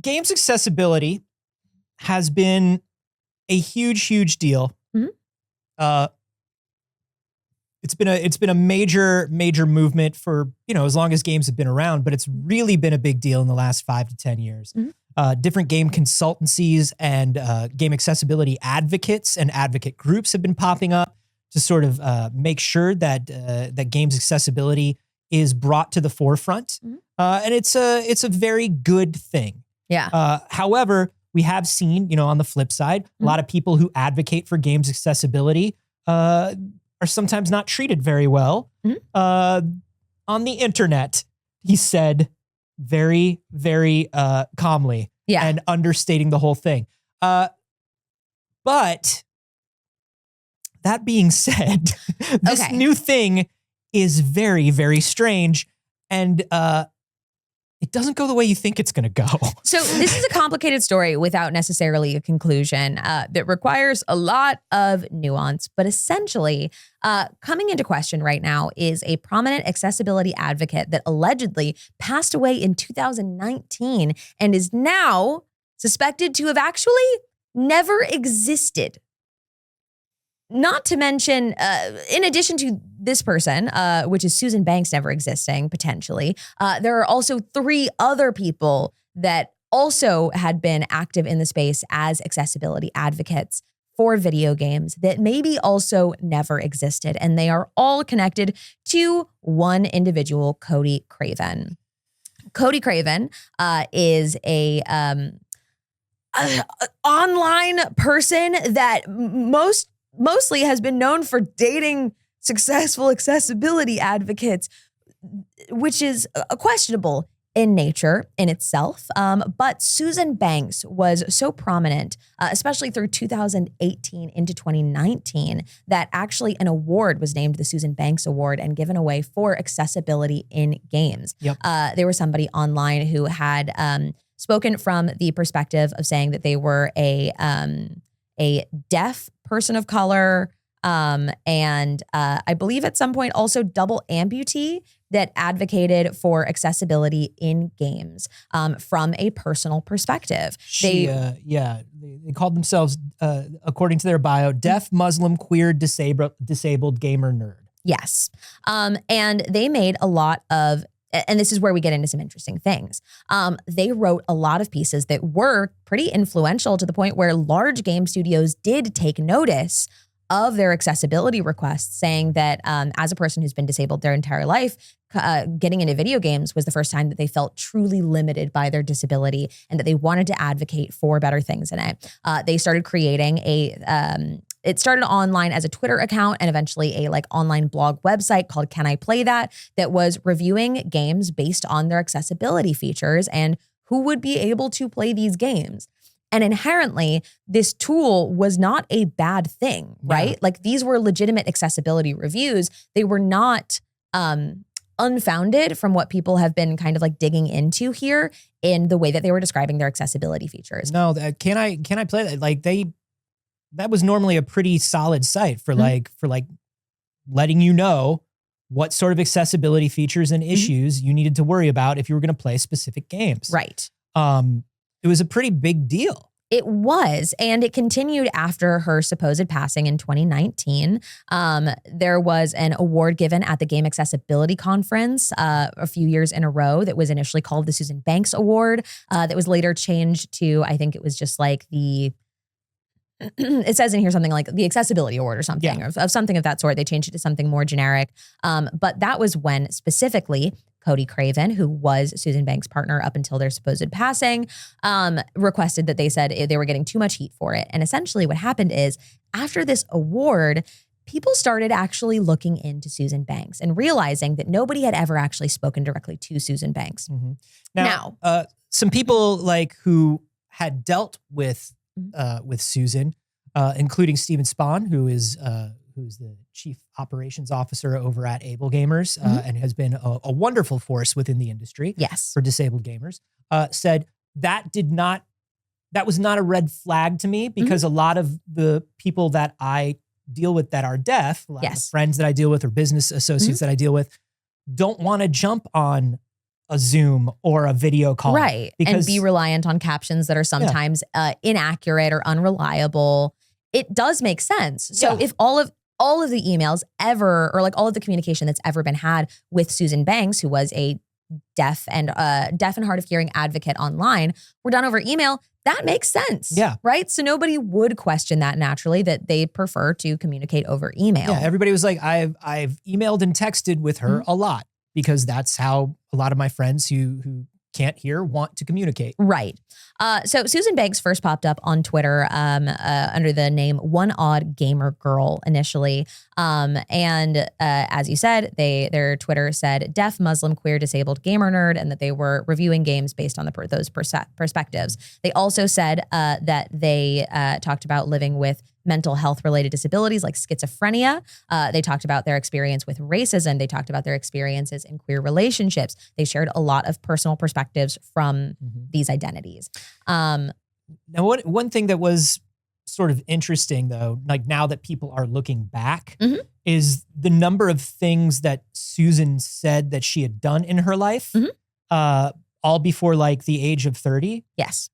games accessibility has been a huge deal. Mm-hmm. It's been a major movement for, as long as games have been around, but it's really been a big deal in the last 5 to 10 years. Mm-hmm. Different game consultancies and game accessibility advocates and advocate groups have been popping up to sort of make sure that that games accessibility is brought to the forefront. Mm-hmm. And it's a very good thing. Yeah. However, we have seen, on the flip side, a lot of people who advocate for games accessibility are sometimes not treated very well. On the internet, he said very, very calmly and understating the whole thing. But that being said, this new thing is very, very strange, and it doesn't go the way you think it's going to go. So this is a complicated story without necessarily a conclusion that requires a lot of nuance. But essentially, coming into question right now is a prominent accessibility advocate that allegedly passed away in 2019 and is now suspected to have actually never existed. Not to mention, in addition to this person, which is Susan Banks never existing, potentially, there are also 3 other people that also had been active in the space as accessibility advocates for video games that maybe also never existed. And they are all connected to one individual, Cody Craven. Cody Craven is a online person that mostly has been known for dating successful accessibility advocates, which is questionable in nature in itself. But Susan Banks was so prominent, especially through 2018 into 2019, that actually an award was named the Susan Banks Award and given away for accessibility in games. Yep. There was somebody online who had spoken from the perspective of saying that they were a deaf person of color, and I believe at some point also double amputee that advocated for accessibility in games from a personal perspective. They called themselves, according to their bio, deaf, Muslim, queer, disabled gamer nerd. Yes. And they made a lot of, and this is where we get into some interesting things. They wrote a lot of pieces that were pretty influential to the point where large game studios did take notice of their accessibility requests, saying that as a person who's been disabled their entire life, getting into video games was the first time that they felt truly limited by their disability and that they wanted to advocate for better things in it. They started creating it started online as a Twitter account and eventually a online blog website called Can I Play That was reviewing games based on their accessibility features and who would be able to play these games. And inherently, this tool was not a bad thing, right? Yeah. These were legitimate accessibility reviews. They were not unfounded from what people have been kind of digging into here in the way that they were describing their accessibility features. No, can I play that? That was normally a pretty solid site for letting you know what sort of accessibility features and issues you needed to worry about if you were going to play specific games. Right. It was a pretty big deal. It was, and it continued after her supposed passing in 2019. There was an award given at the Game Accessibility Conference a few years in a row that was initially called the Susan Banks Award, that was later changed to, I think it was just it says in here something like the Accessibility Award or something, of something of that sort. They changed it to something more generic. But that was when specifically Cody Craven, who was Susan Banks' partner up until their supposed passing, requested that they said they were getting too much heat for it. And essentially what happened is after this award, people started actually looking into Susan Banks and realizing that nobody had ever actually spoken directly to Susan Banks. Mm-hmm. Now, some people who had dealt with Susan, including Steven Spahn, who's the chief operations officer over at Able Gamers, and has been a wonderful force within the industry for disabled gamers, said that was not a red flag to me because a lot of the people that I deal with that are deaf, a lot of the friends that I deal with or business associates that I deal with, don't want to jump on a Zoom or a video call. Right. And be reliant on captions that are sometimes inaccurate or unreliable. It does make sense. So if all of the emails ever, or like all of the communication that's ever been had with Susan Banks, who was a deaf and hard of hearing advocate online, were done over email, that makes sense. Yeah. Right? So nobody would question that naturally, that they prefer to communicate over email. Yeah, everybody was like, I've emailed and texted with her a lot, because that's how a lot of my friends who can't hear want to communicate. Right. So Susan Banks first popped up on Twitter under the name One Odd Gamer Girl initially. And as you said, their Twitter said deaf, Muslim, queer, disabled gamer nerd, and that they were reviewing games based on those perspectives. They also said that they talked about living with mental health related disabilities like schizophrenia. They talked about their experience with racism. They talked about their experiences in queer relationships. They shared a lot of personal perspectives from these identities. Now, one thing that was sort of interesting, though, like now that people are looking back, is the number of things that Susan said that she had done in her life, all before like the age of 30. Yes.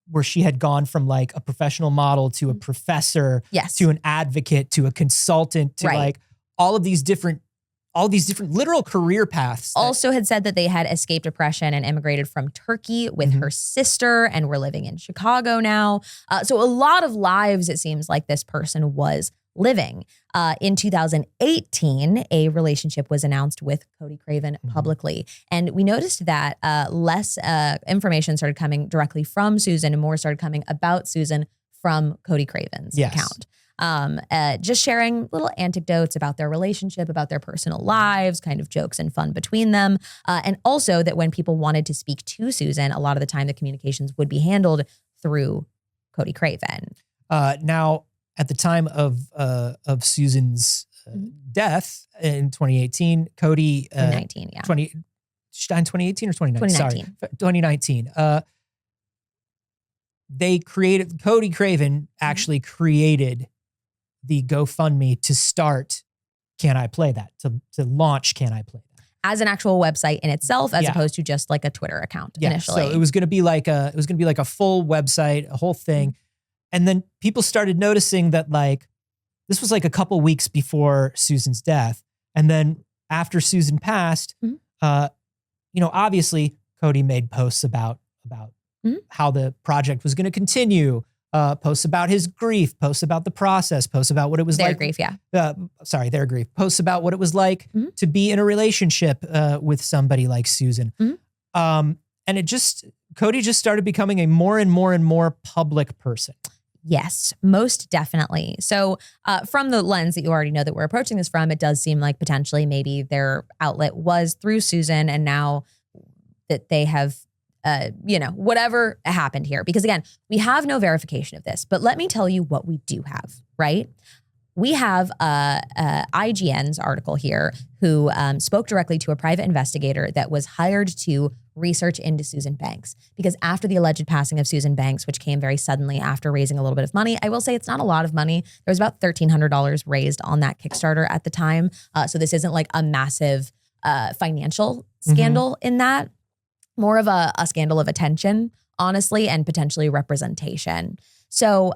Where she had gone from like a professional model to a professor, to an advocate, to a consultant, to like all these different literal career paths. Also had said that they had escaped oppression and immigrated from Turkey with her sister and were living in Chicago now. So a lot of lives, it seems like this person was living. In 2018, a relationship was announced with Cody Craven publicly. And we noticed that less information started coming directly from Susan and more started coming about Susan from Cody Craven's account. Just sharing little anecdotes about their relationship, about their personal lives, kind of jokes and fun between them. And also that when people wanted to speak to Susan, a lot of the time the communications would be handled through Cody Craven. Now, at the time of Susan's death in 2018, Cody... 2019, yeah. She died in 2018 or 2019? 2019. Sorry, 2019. Cody Craven actually created the GoFundMe to start Can I Play That? To launch Can I Play That? As an actual website in itself, as opposed to just like a Twitter account initially. So it was going to be like a full website, a whole thing. And then people started noticing that like, this was like a couple weeks before Susan's death. And then after Susan passed, obviously Cody made posts about how the project was going to continue, posts about his grief, posts about the process, posts about what it was like. Their grief. Posts about what it was like to be in a relationship with somebody like Susan. And Cody just started becoming a more and more and more public person. Yes, most definitely. So from the lens that you already know that we're approaching this from, it does seem like potentially maybe their outlet was through Susan, and now that they have, whatever happened here. Because again, we have no verification of this, but let me tell you what we do have, right? We have IGN's article here who spoke directly to a private investigator that was hired to research into Susan Banks. Because after the alleged passing of Susan Banks, which came very suddenly after raising a little bit of money, I will say it's not a lot of money. There was about $1,300 raised on that Kickstarter at the time. So this isn't like a massive financial scandal in that. More of a scandal of attention, honestly, and potentially representation. So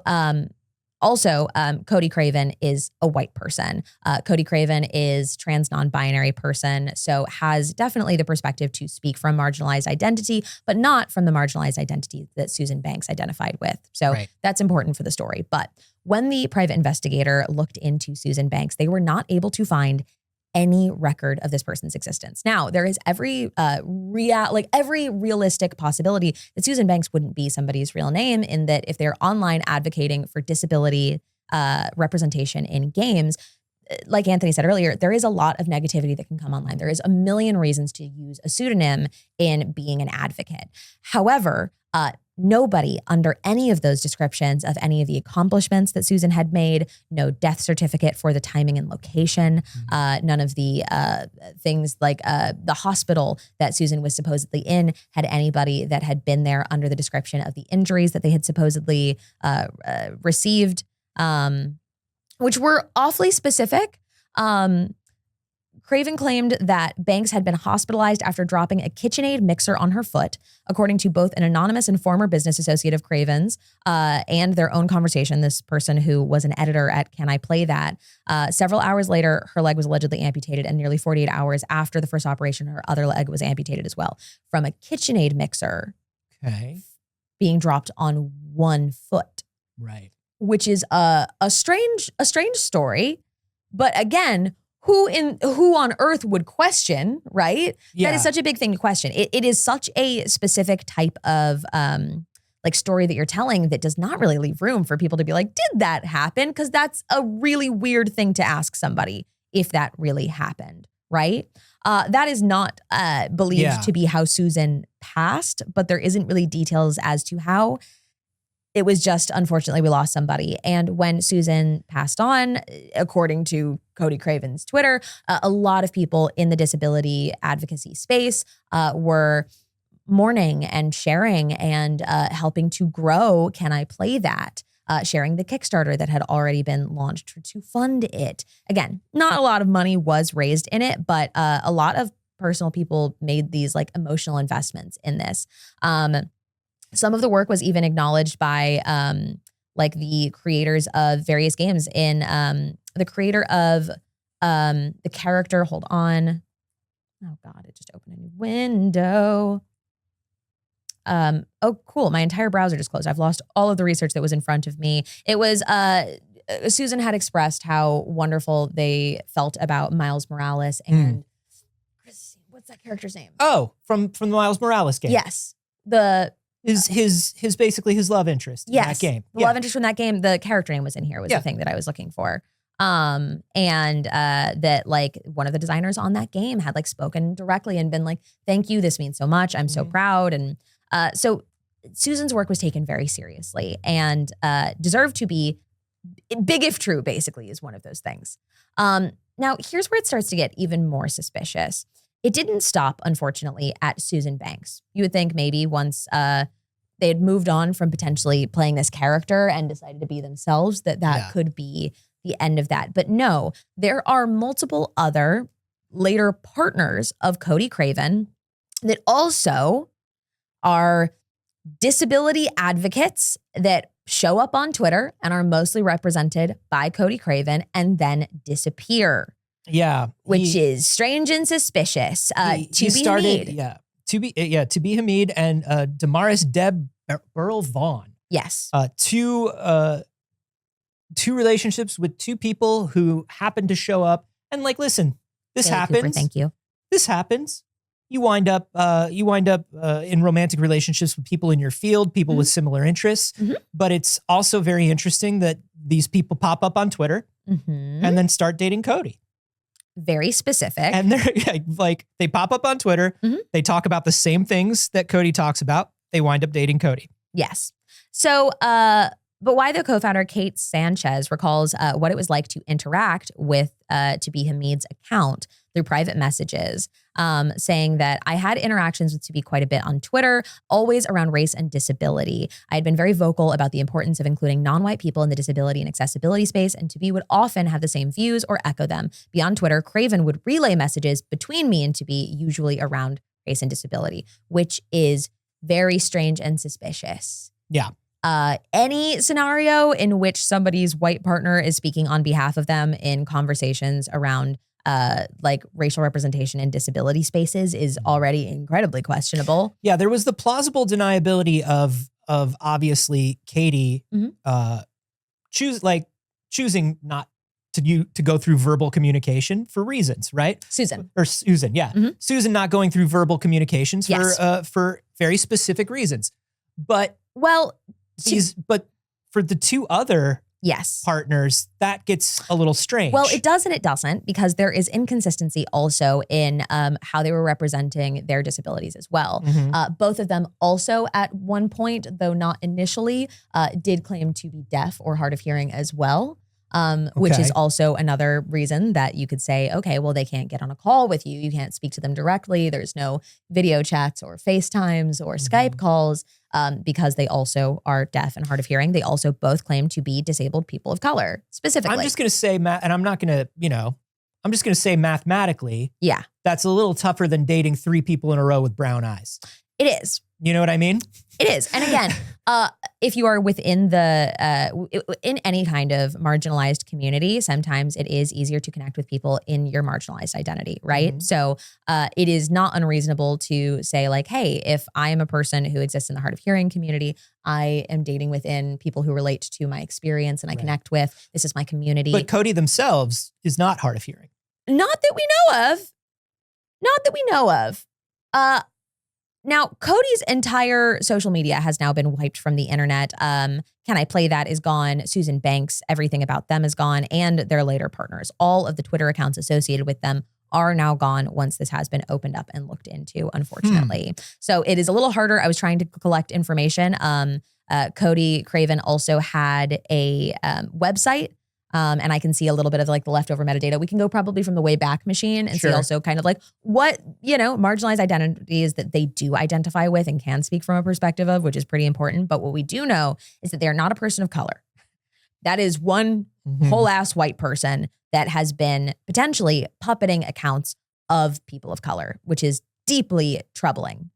also, Cody Craven is a white person. Cody Craven is trans non-binary person, so has definitely the perspective to speak from marginalized identity, but not from the marginalized identity that Susan Banks identified with. So that's important for the story. But when the private investigator looked into Susan Banks, they were not able to find any record of this person's existence. Now, there is every realistic possibility that Susan Banks wouldn't be somebody's real name, in that if they're online advocating for disability representation in games, like Anthony said earlier, there is a lot of negativity that can come online. There is a million reasons to use a pseudonym in being an advocate. However, nobody under any of those descriptions of any of the accomplishments that Susan had made, no death certificate for the timing and location, none of the things like the hospital that Susan was supposedly in had anybody that had been there under the description of the injuries that they had supposedly received, which were awfully specific. Craven claimed that Banks had been hospitalized after dropping a KitchenAid mixer on her foot, according to both an anonymous and former business associate of Craven's and their own conversation. This person who was an editor at Can I Play That? Several hours later, her leg was allegedly amputated, and nearly 48 hours after the first operation, her other leg was amputated as well from a KitchenAid mixer being dropped on one foot. Right. Which is a strange story. But again, who on earth would question, right? Yeah. That is such a big thing to question. It is such a specific type of like story that you're telling that does not really leave room for people to be like, did that happen? Because that's a really weird thing to ask somebody if that really happened, right? That is not believed to be how Susan passed, but there isn't really details as to how. It was just, unfortunately, we lost somebody. And when Susan passed on, according to Cody Craven's Twitter, a lot of people in the disability advocacy space were mourning and sharing and helping to grow Can I Play That? Sharing the Kickstarter that had already been launched to fund it. Again, not a lot of money was raised in it, but a lot of personal people made these like emotional investments in this. Some of the work was even acknowledged by like the creators of various games. In the creator of the character, hold on. Oh God, it just opened a new window. Oh, cool. My entire browser just closed. I've lost all of the research that was in front of me. It was Susan had expressed how wonderful they felt about Miles Morales and what's that character's name? Oh, from the Miles Morales game. Yes. His basically his love interest in that game. The love interest from that game. The character name was in here was the thing that I was looking for. And that like one of the designers on that game had like spoken directly and been like, thank you. This means so much. I'm so proud. And so Susan's work was taken very seriously and deserved to be big if true, basically, is one of those things. Now, here's where it starts to get even more suspicious. It didn't stop, unfortunately, at Susan Banks. You would think maybe once they had moved on from potentially playing this character and decided to be themselves, that could be the end of that. But no, there are multiple other later partners of Cody Craven that also are disability advocates that show up on Twitter and are mostly represented by Cody Craven and then disappear. Yeah. Which is strange and suspicious. To be Hamid and Damaris Deb Burl Vaughn. Yes. Two relationships with two people who happen to show up and like, listen, this Haley happens. Cooper, thank you. This happens. You wind up in romantic relationships with people in your field, people with similar interests. But it's also very interesting that these people pop up on Twitter and then start dating Cody. Very specific. And they're like, they pop up on Twitter. They talk about the same things that Cody talks about. They wind up dating Cody. Yes. So, but why the co-founder Kate Sanchez recalls what it was like to interact with To Be Hamid's account through private messages, saying that I had interactions with To Be quite a bit on Twitter, always around race and disability. I had been very vocal about the importance of including non-white people in the disability and accessibility space, and To Be would often have the same views or echo them. Beyond Twitter, Craven would relay messages between me and To Be, usually around race and disability, which is very strange and suspicious. Yeah. Any scenario in which somebody's white partner is speaking on behalf of them in conversations around like racial representation in disability spaces is already incredibly questionable. Yeah, there was the plausible deniability of obviously Katie choosing not to go through verbal communication for reasons, right? Susan, yeah. Susan not going through verbal communications for very specific reasons. But but for the two other partners, that gets a little strange. Well, it does and it doesn't, because there is inconsistency also in how they were representing their disabilities as well. Both of them also at one point, though not initially, did claim to be deaf or hard of hearing as well. Which is also another reason that you could say, okay, well, they can't get on a call with you. You can't speak to them directly. There's no video chats or FaceTimes or Skype calls because they also are deaf and hard of hearing. They also both claim to be disabled people of color, specifically. I'm just going to say, Matt, and I'm not going to, I'm just going to say mathematically, Yeah, that's a little tougher than dating 3 people in a row with brown eyes. it is. You know what I mean? It is. And again, if you are within in any kind of marginalized community, sometimes it is easier to connect with people in your marginalized identity, right? Mm-hmm. So it is not unreasonable to say like, hey, if I am a person who exists in the hard of hearing community, I am dating within people who relate to my experience and I connect with. This is my community. But Cody themselves is not hard of hearing. Not that we know of. Not that we know of. Now, Cody's entire social media has now been wiped from the internet. Can I Play That is gone. Susan Banks, everything about them is gone, and their later partners. All of the Twitter accounts associated with them are now gone once this has been opened up and looked into, unfortunately. So it is a little harder. I was trying to collect information. Cody Craven also had a website. And I can see a little bit of like the leftover metadata. We can go probably from the Wayback Machine and see also kind of like what, marginalized identities that they do identify with and can speak from a perspective of, which is pretty important. But what we do know is that they are not a person of color. That is one whole ass white person that has been potentially puppeting accounts of people of color, which is deeply troubling.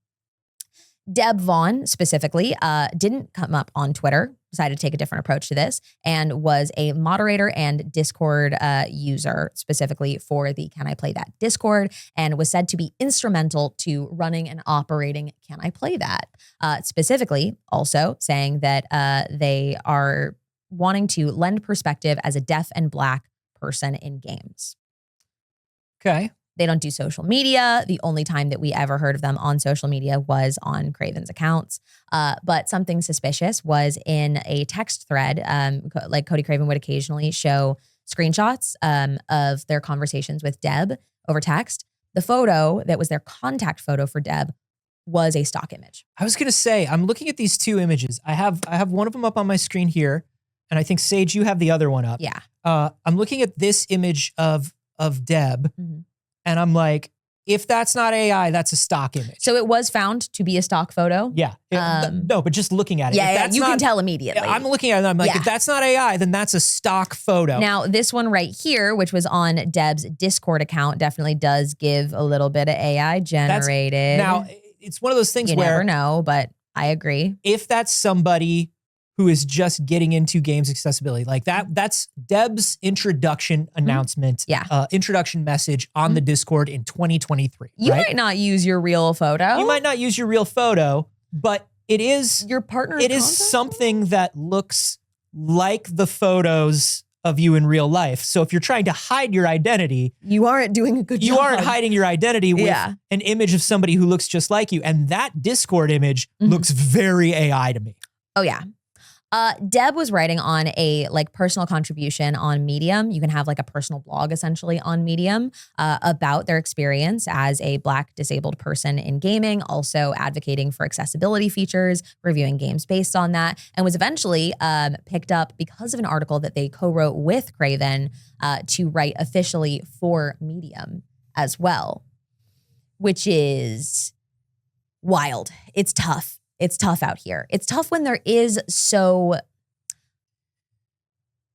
Deb Vaughn specifically didn't come up on Twitter, decided to take a different approach to this, and was a moderator and Discord user specifically for the Can I Play That Discord, and was said to be instrumental to running and operating Can I Play That. Specifically also saying that they are wanting to lend perspective as a deaf and Black person in games. Okay. They don't do social media. The only time that we ever heard of them on social media was on Craven's accounts. But something suspicious was in a text thread, like Cody Craven would occasionally show screenshots of their conversations with Deb over text. The photo that was their contact photo for Deb was a stock image. I was going to say, I'm looking at these 2 images. I have one of them up on my screen here, and I think, Saige, you have the other one up. Yeah. I'm looking at this image of Deb. Mm-hmm. And I'm like, if that's not AI, that's a stock image. So it was found to be a stock photo? Yeah. No, but just looking at it. Yeah, you can tell immediately. I'm looking at it and I'm like, if that's not AI, then that's a stock photo. Now, this one right here, which was on Deb's Discord account, definitely does give a little bit of AI generated. Now, it's one of those things you where... You never know, but I agree. If that's somebody who is just getting into games accessibility. Like that's Deb's introduction announcement, introduction message on the Discord in 2023. You might not use your real photo. You might not use your real photo, but it is your partner's It is something that looks like the photos of you in real life. So if you're trying to hide your identity, you aren't doing a good job. You aren't hiding your identity with an image of somebody who looks just like you. And that Discord image looks very AI to me. Oh yeah. Deb was writing on a personal contribution on Medium. You can have a personal blog essentially on Medium about their experience as a Black disabled person in gaming, also advocating for accessibility features, reviewing games based on that, and was eventually picked up because of an article that they co-wrote with Craven to write officially for Medium as well, which is wild. It's tough. It's tough out here. It's tough when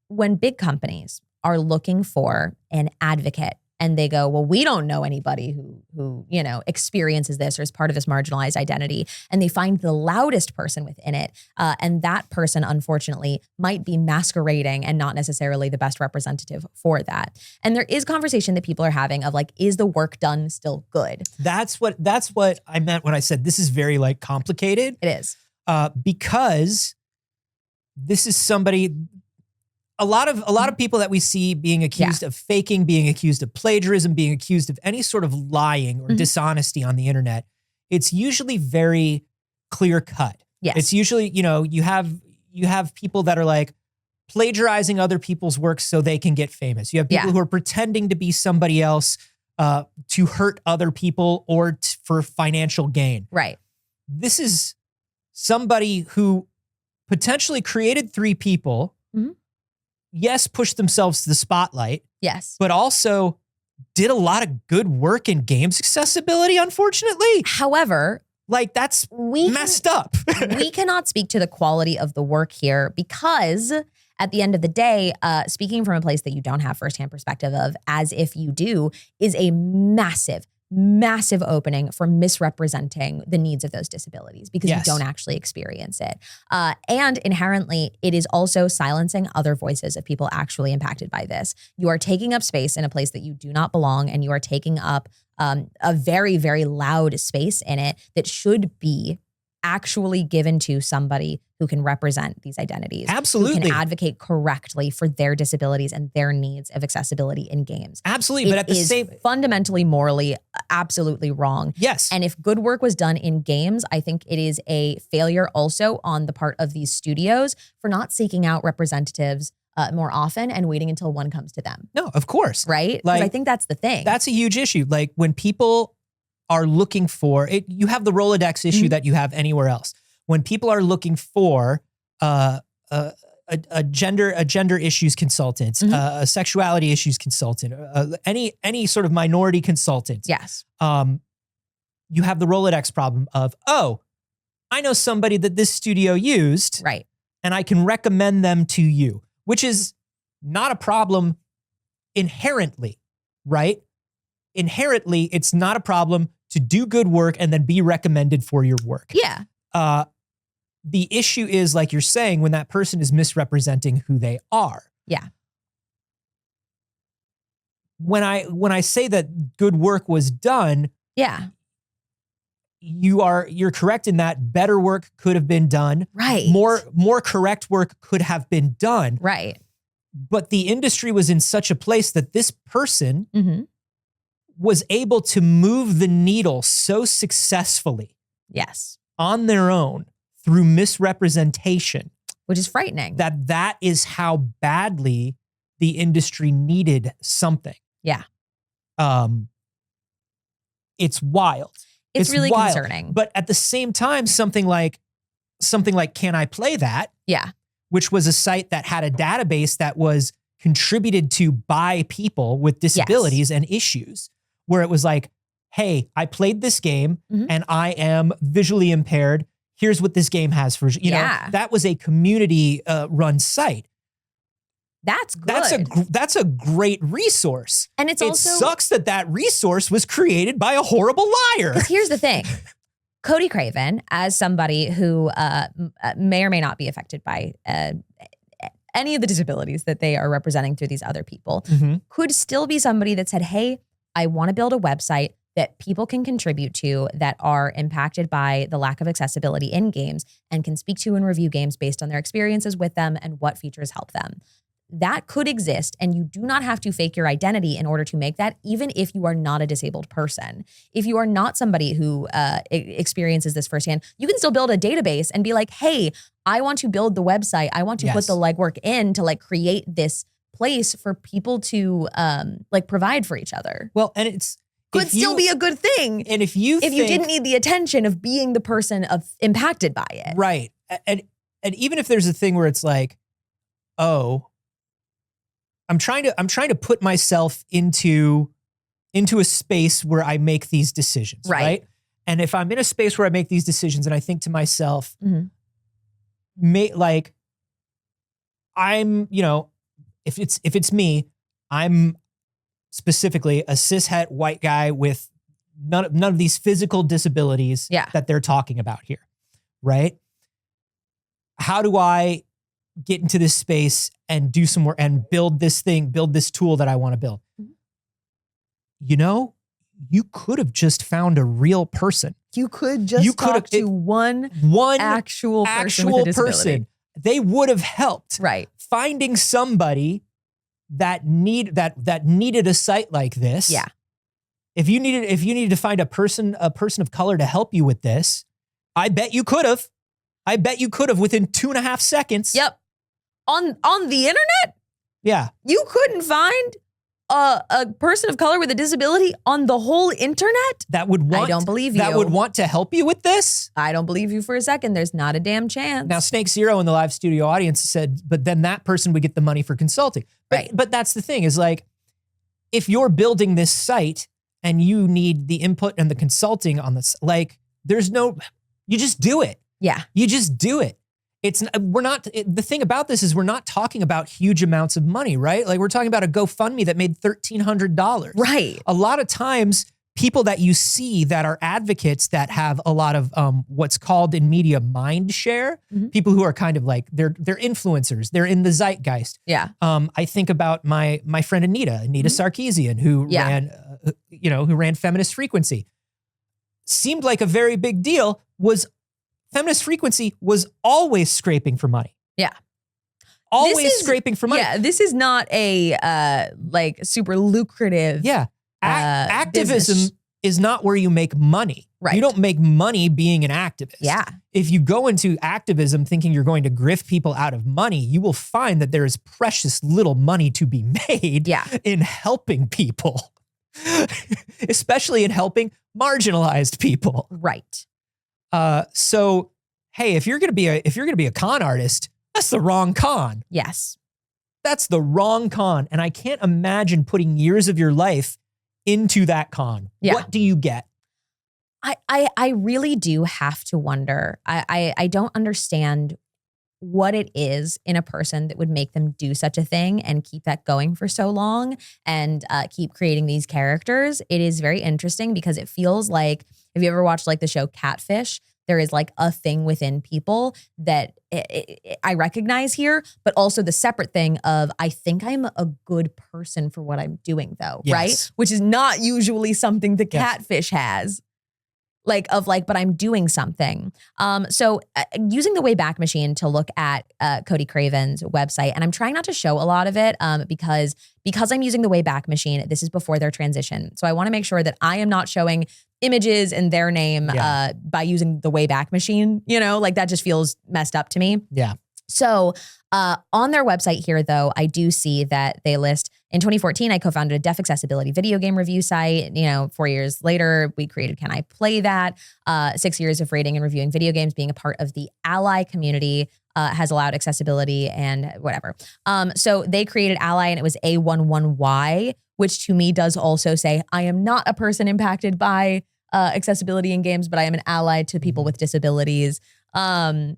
when big companies are looking for an advocate and they go, well, we don't know anybody who experiences this or is part of this marginalized identity. And they find the loudest person within it. And that person, unfortunately, might be masquerading and not necessarily the best representative for that. And there is conversation that people are having of is the work done still good? That's what I meant when I said this is very complicated. It is. Because this is somebody... A lot of people that we see being accused of faking, being accused of plagiarism, being accused of any sort of lying or dishonesty on the internet, it's usually very clear cut. Yes. It's usually, you have people that are plagiarizing other people's work so they can get famous. You have people who are pretending to be somebody else to hurt other people or for financial gain. Right. This is somebody who potentially created 3 people. Yes, pushed themselves to the spotlight. Yes. But also did a lot of good work in games accessibility, unfortunately. However, that's messed up. We cannot speak to the quality of the work here because at the end of the day, speaking from a place that you don't have firsthand perspective of, as if you do, is a massive opening for misrepresenting the needs of those disabilities because you don't actually experience it. And inherently, it is also silencing other voices of people actually impacted by this. You are taking up space in a place that you do not belong, and you are taking up a very, very loud space in it that should be actually given to somebody who can represent these identities. Absolutely. Who can advocate correctly for their disabilities and their needs of accessibility in games. Absolutely. But at the same fundamentally, morally, absolutely wrong. Yes. And if good work was done in games, I think it is a failure also on the part of these studios for not seeking out representatives more often and waiting until one comes to them. No, of course. Right? Because I think that's the thing. That's a huge issue. Like when people are looking for it, you have the Rolodex issue that you have anywhere else. When people are looking for a gender issues consultant, a sexuality issues consultant, any sort of minority consultant. Yes. You have the Rolodex problem of, oh, I know somebody that this studio used. Right. And I can recommend them to you, which is not a problem inherently, right? Inherently, it's not a problem to do good work and then be recommended for your work. Yeah. The issue is, like you're saying, when that person is misrepresenting who they are. Yeah. When I say that good work was done, yeah, you're correct in that better work could have been done. Right. More correct work could have been done. Right. But the industry was in such a place that this person was able to move the needle so successfully. Yes. On their own through misrepresentation. Which is frightening. That is how badly the industry needed something. Yeah. It's wild. It's really wild. concerning. But at the same time, something like Can I Play That? Yeah. Which was a site that had a database that was contributed to by people with disabilities and issues, where it was like, hey, I played this game and I am visually impaired. Here's what this game has for you. know, that was a community run site. That's good. That's a great resource. And it sucks that resource was created by a horrible liar. Because here's the thing. Cody Craven, as somebody who may or may not be affected by any of the disabilities that they are representing through these other people, could still be somebody that said, hey, I want to build a website that people can contribute to that are impacted by the lack of accessibility in games and can speak to and review games based on their experiences with them and what features help them. That could exist, and you do not have to fake your identity in order to make that, even if you are not a disabled person. If you are not somebody who experiences this firsthand, you can still build a database and be like, hey, I want to build the website. I want to put the legwork in to create this place for people to provide for each other. Well, and it's could still be a good thing. And if you didn't need the attention of being the person impacted by it. Right. And even if there's a thing where it's like, oh, I'm trying to put myself into a space where I make these decisions, right? And if I'm in a space where I make these decisions and I think to myself, I'm, if it's me, I'm specifically a cishet white guy with none of these physical disabilities that they're talking about here, right? How do I get into this space and do some more and build this tool that I want to build? You could have just found a real person. You could just talk to one actual person with a disability. They would have helped. Right. Finding somebody that needed a site like this. Yeah. If you needed to find a person of color to help you with this, I bet you could have. Within 2.5 seconds. Yep. On the internet? Yeah. You couldn't find a person of color with a disability on the whole internet? I don't believe you. That would want to help you with this? I don't believe you for a second. There's not a damn chance. Now, Snake Zero in the live studio audience said, but then that person would get the money for consulting. But that's the thing is if you're building this site and you need the input and the consulting on this, you just do it. Yeah. You just do it. The thing about this is we're not talking about huge amounts of money, right? Like we're talking about a GoFundMe that made $1,300. Right. A lot of times people that you see that are advocates that have a lot of what's called in media mind share, people who are kind of like, they're influencers. They're in the zeitgeist. Yeah. I think about my friend Anita Sarkeesian, who ran Feminist Frequency. Seemed like a very big deal. Feminist Frequency was always scraping for money. Yeah. Always scraping for money. Yeah, this is not a like super lucrative. Yeah. Activism business. is not where you make money. Right. You don't make money being an activist. Yeah. If you go into activism thinking you're going to grift people out of money, you will find that there is precious little money to be made in helping people, especially in helping marginalized people. Right. So, hey, if you're gonna be a con artist, that's the wrong con. Yes. That's the wrong con. And I can't imagine putting years of your life into that con. Yeah. What do you get? I really do have to wonder. I don't understand what it is in a person that would make them do such a thing and keep that going for so long and keep creating these characters. It is very interesting because it feels like, if you ever watched like the show Catfish, there is like a thing within people that I recognize here, but also the separate thing of, I think I'm a good person for what I'm doing though, right? Which is not usually something the Catfish has. But I'm doing something. So using the Wayback Machine to look at Cody Craven's website, and I'm trying not to show a lot of it because I'm using the Wayback Machine, this is before their transition. So I want to make sure that I am not showing images in their name by using the Wayback Machine, like that just feels messed up to me. Yeah. So on their website here, though, I do see that they list, in 2014, I co-founded a deaf accessibility video game review site. 4 years later, we created Can I Play That? 6 years of rating and reviewing video games, being a part of the Ally community has allowed accessibility and whatever. So they created Ally and it was A11Y, which to me does also say, I am not a person impacted by accessibility in games, but I am an ally to people with disabilities. That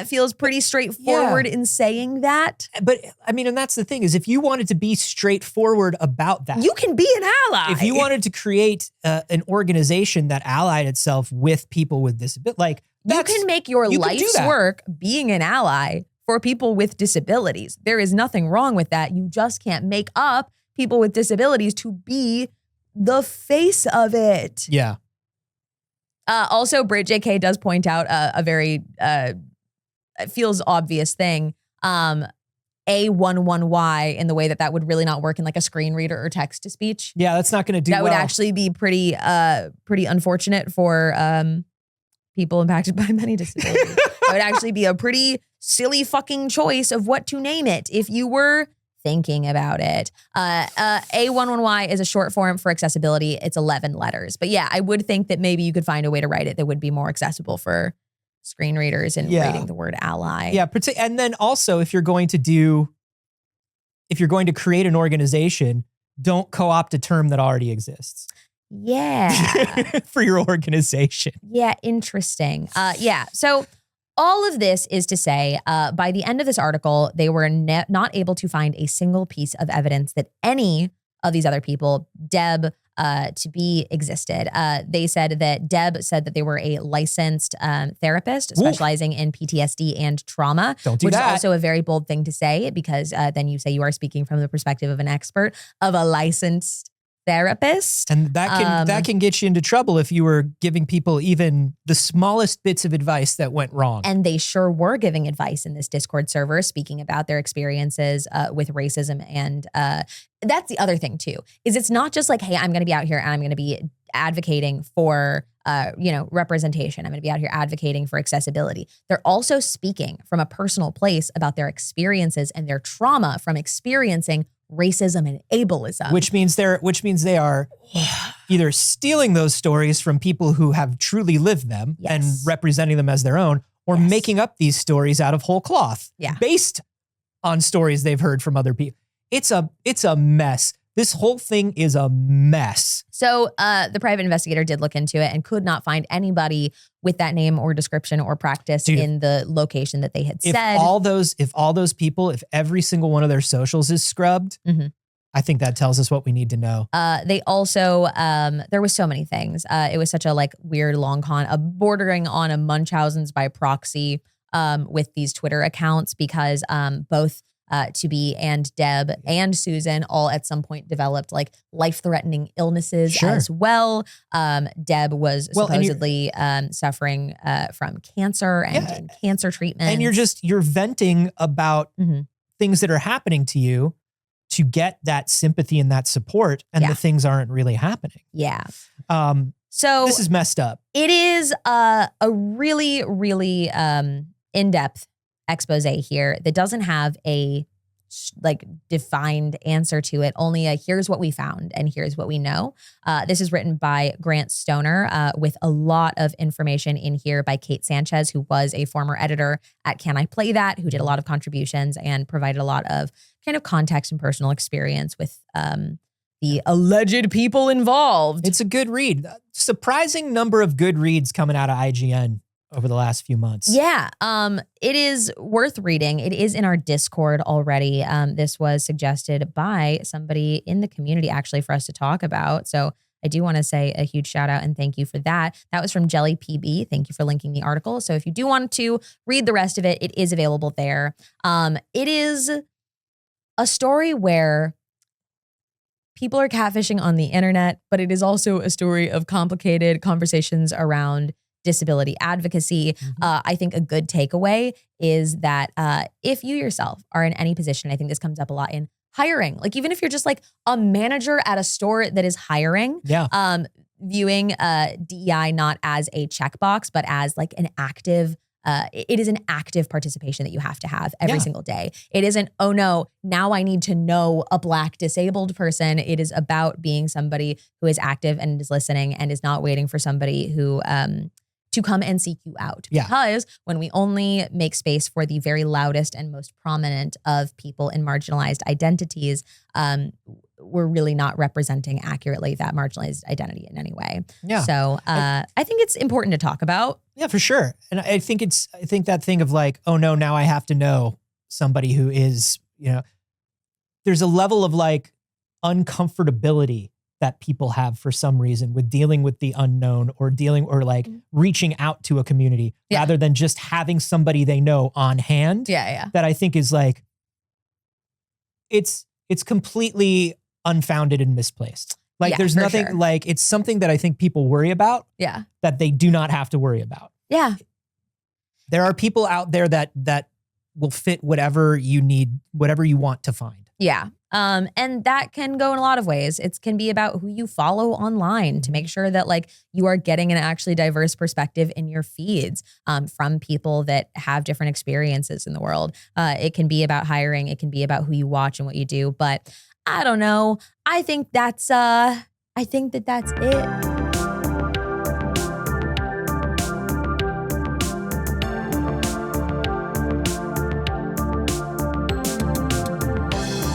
feels pretty straightforward in saying that. But I mean, and that's the thing is, if you wanted to be straightforward about that, you can be an ally. If you wanted to create an organization that allied itself with people with disability, you can make your life's work being an ally for people with disabilities. There is nothing wrong with that. You just can't make up people with disabilities to be the face of it. Yeah. Also, Brit JK does point out a very, it feels obvious thing. A11Y in the way that would really not work in like a screen reader or text to speech. Yeah, that's not going to do That would actually be pretty unfortunate for people impacted by many disabilities. That would actually be a pretty silly fucking choice of what to name it if you were thinking about it. A11Y is a short form for accessibility. It's 11 letters. But yeah, I would think that maybe you could find a way to write it that would be more accessible for screen readers and reading the word ally. Yeah. And then also if you're going to create an organization, don't co-opt a term that already exists. Yeah. For your organization. Yeah. Interesting. So all of this is to say, by the end of this article, they were not able to find a single piece of evidence that any of these other people, Deb to be, existed. They said that Deb said that they were a licensed therapist specializing in PTSD and trauma. Don't do which that. is also a very bold thing to say because then you say you are speaking from the perspective of an expert, of a licensed therapist. And that can get you into trouble if you were giving people even the smallest bits of advice that went wrong. And they sure were giving advice in this Discord server, speaking about their experiences with racism. And that's the other thing too, is it's not just like, hey, I'm going to be out here and I'm going to be advocating for representation. I'm going to be out here advocating for accessibility. They're also speaking from a personal place about their experiences and their trauma from experiencing racism and ableism. Which means they are either stealing those stories from people who have truly lived them and representing them as their own, or making up these stories out of whole cloth based on stories they've heard from other people. It's a mess. This whole thing is a mess. So the private investigator did look into it and could not find anybody with that name or description or practice in the location that they had said. If all those people, if every single one of their socials is scrubbed, I think that tells us what we need to know. They also, there was so many things. It was such a like weird long con, bordering on a Munchausen's by proxy with these Twitter accounts because both To Be and Deb and Susan all at some point developed like life-threatening illnesses as well. Deb was supposedly suffering from cancer and in cancer treatment. And you're venting about things that are happening to you to get that sympathy and that support, and the things aren't really happening. Yeah. So this is messed up. It is a really, really in-depth expose here that doesn't have a like defined answer to it, only a here's what we found and here's what we know. This is written by Grant Stoner with a lot of information in here by Kate Sanchez, who was a former editor at Can I Play That, who did a lot of contributions and provided a lot of kind of context and personal experience with the alleged people involved. It's a good read. Surprising number of good reads coming out of IGN over the last few months. Yeah, it is worth reading. It is in our Discord already. This was suggested by somebody in the community actually for us to talk about. So I do want to say a huge shout out and thank you for that. That was from Jelly PB. Thank you for linking the article. So if you do want to read the rest of it, it is available there. It is a story where people are catfishing on the internet, but it is also a story of complicated conversations around disability advocacy. I think a good takeaway is that if you yourself are in any position, I think this comes up a lot in hiring, like even if you're just like a manager at a store that is hiring, viewing DEI not as a checkbox, but as like an active, it is an active participation that you have to have every single day. It isn't, oh no, now I need to know a Black disabled person. It is about being somebody who is active and is listening and is not waiting for somebody who, to come and seek you out. Because when we only make space for the very loudest and most prominent of people in marginalized identities, we're really not representing accurately that marginalized identity in any way. So I think it's important to talk about. Yeah, for sure. And I think that thing of like, oh no, now I have to know somebody who is, there's a level of like uncomfortability that people have for some reason with dealing with the unknown or reaching out to a community rather than just having somebody they know on hand. That I think is like, it's completely unfounded and misplaced. Like there's nothing like, it's something that I think people worry about that they do not have to worry about. There are people out there that will fit whatever you need, whatever you want to find. And that can go in a lot of ways. It can be about who you follow online to make sure that like you are getting an actually diverse perspective in your feeds from people that have different experiences in the world. It can be about hiring. It can be about who you watch and what you do. But I don't know. I think that's it.